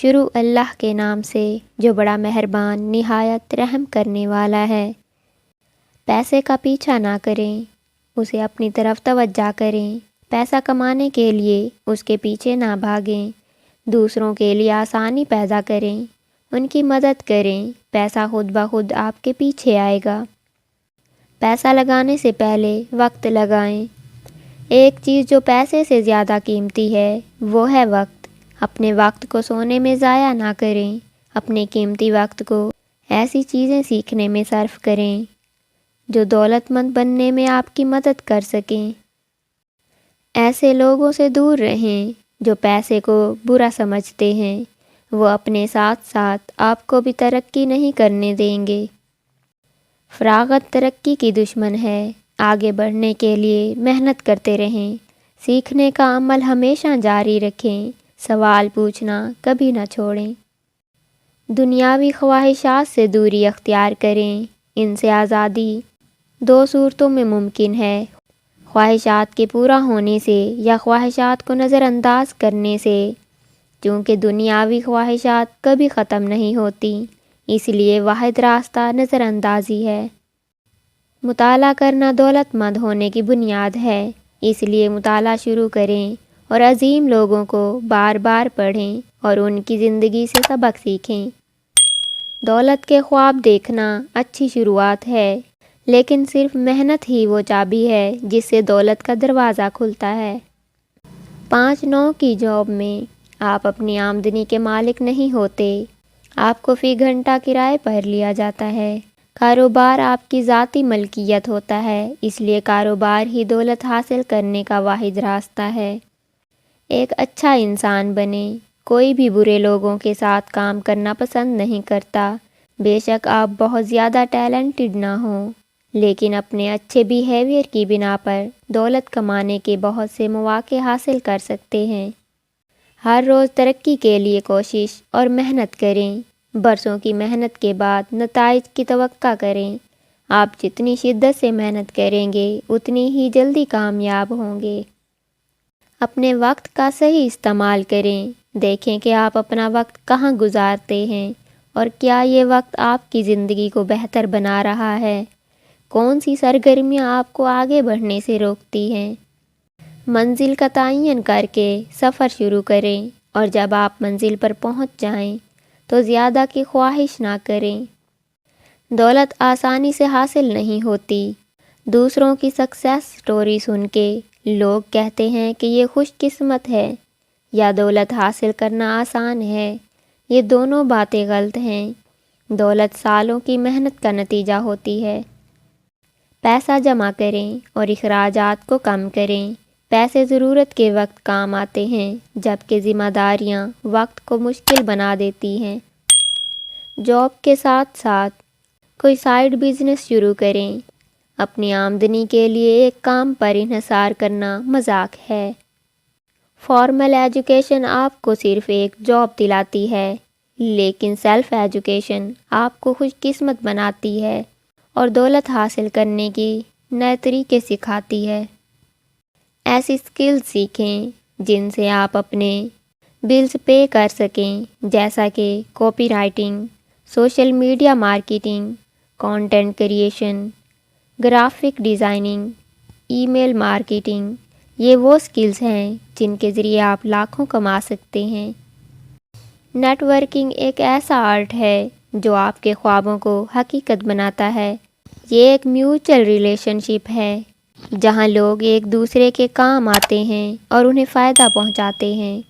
شروع اللہ کے نام سے جو بڑا مہربان نہایت رحم کرنے والا ہے۔ پیسے کا پیچھا نہ کریں، اسے اپنی طرف توجہ کریں۔ پیسہ کمانے کے لیے اس کے پیچھے نہ بھاگیں، دوسروں کے لیے آسانی پیدا کریں، ان کی مدد کریں، پیسہ خود بخود آپ کے پیچھے آئے گا۔ پیسہ لگانے سے پہلے وقت لگائیں۔ ایک چیز جو پیسے سے زیادہ قیمتی ہے وہ ہے وقت۔ اپنے وقت کو سونے میں ضائع نہ کریں، اپنے قیمتی وقت کو ایسی چیزیں سیکھنے میں صرف کریں جو دولت مند بننے میں آپ کی مدد کر سکیں۔ ایسے لوگوں سے دور رہیں جو پیسے کو برا سمجھتے ہیں، وہ اپنے ساتھ ساتھ آپ کو بھی ترقی نہیں کرنے دیں گے۔ فراغت ترقی کی دشمن ہے۔ آگے بڑھنے کے لیے محنت کرتے رہیں، سیکھنے کا عمل ہمیشہ جاری رکھیں، سوال پوچھنا کبھی نہ چھوڑیں۔ دنیاوی خواہشات سے دوری اختیار کریں، ان سے آزادی دو صورتوں میں ممکن ہے: خواہشات کے پورا ہونے سے یا خواہشات کو نظر انداز کرنے سے۔ چونکہ دنیاوی خواہشات کبھی ختم نہیں ہوتی، اس لیے واحد راستہ نظر اندازی ہے۔ مطالعہ کرنا دولت مند ہونے کی بنیاد ہے، اس لیے مطالعہ شروع کریں اور عظیم لوگوں کو بار بار پڑھیں اور ان کی زندگی سے سبق سیکھیں۔ دولت کے خواب دیکھنا اچھی شروعات ہے، لیکن صرف محنت ہی وہ چابی ہے جس سے دولت کا دروازہ کھلتا ہے۔ 5-9 کی جاب میں آپ اپنی آمدنی کے مالک نہیں ہوتے، آپ کو فی گھنٹہ کرائے پر لیا جاتا ہے۔ کاروبار آپ کی ذاتی ملکیت ہوتا ہے، اس لیے کاروبار ہی دولت حاصل کرنے کا واحد راستہ ہے۔ ایک اچھا انسان بنیں۔ کوئی بھی برے لوگوں کے ساتھ کام کرنا پسند نہیں کرتا۔ بے شک آپ بہت زیادہ ٹیلنٹڈ نہ ہوں، لیکن اپنے اچھے بیہیویئر کی بنا پر دولت کمانے کے بہت سے مواقع حاصل کر سکتے ہیں۔ ہر روز ترقی کے لیے کوشش اور محنت کریں۔ برسوں کی محنت کے بعد نتائج کی توقع کریں۔ آپ جتنی شدت سے محنت کریں گے اتنی ہی جلدی کامیاب ہوں گے۔ اپنے وقت کا صحیح استعمال کریں۔ دیکھیں کہ آپ اپنا وقت کہاں گزارتے ہیں اور کیا یہ وقت آپ کی زندگی کو بہتر بنا رہا ہے۔ کون سی سرگرمیاں آپ کو آگے بڑھنے سے روکتی ہیں۔ منزل کا تعین کر کے سفر شروع کریں اور جب آپ منزل پر پہنچ جائیں تو زیادہ کی خواہش نہ کریں۔ دولت آسانی سے حاصل نہیں ہوتی۔ دوسروں کی سکسیس سٹوری سن کے لوگ کہتے ہیں کہ یہ خوش قسمت ہے یا دولت حاصل کرنا آسان ہے۔ یہ دونوں باتیں غلط ہیں۔ دولت سالوں کی محنت کا نتیجہ ہوتی ہے۔ پیسہ جمع کریں اور اخراجات کو کم کریں۔ پیسے ضرورت کے وقت کام آتے ہیں، جبکہ ذمہ داریاں وقت کو مشکل بنا دیتی ہیں۔ جاب کے ساتھ ساتھ کوئی سائیڈ بزنس شروع کریں۔ اپنی آمدنی کے لیے ایک کام پر انحصار کرنا مذاق ہے۔ فارمل ایجوکیشن آپ کو صرف ایک جاب دلاتی ہے، لیکن سیلف ایجوکیشن آپ کو خوش قسمت بناتی ہے اور دولت حاصل کرنے کی نئے طریقے سکھاتی ہے۔ ایسی سکلز سیکھیں جن سے آپ اپنے بلز پے کر سکیں، جیسا کہ copywriting, social media marketing, content creation, graphic designing, email marketing. یہ وہ سکلز ہیں جن کے ذریعے آپ لاکھوں کما سکتے ہیں۔ نیٹ ورکنگ ایک ایسا آرٹ ہے جو آپ کے خوابوں کو حقیقت بناتا ہے۔ یہ ایک میوچل ریلیشن شپ ہے جہاں لوگ ایک دوسرے کے کام آتے ہیں اور انہیں فائدہ پہنچاتے ہیں۔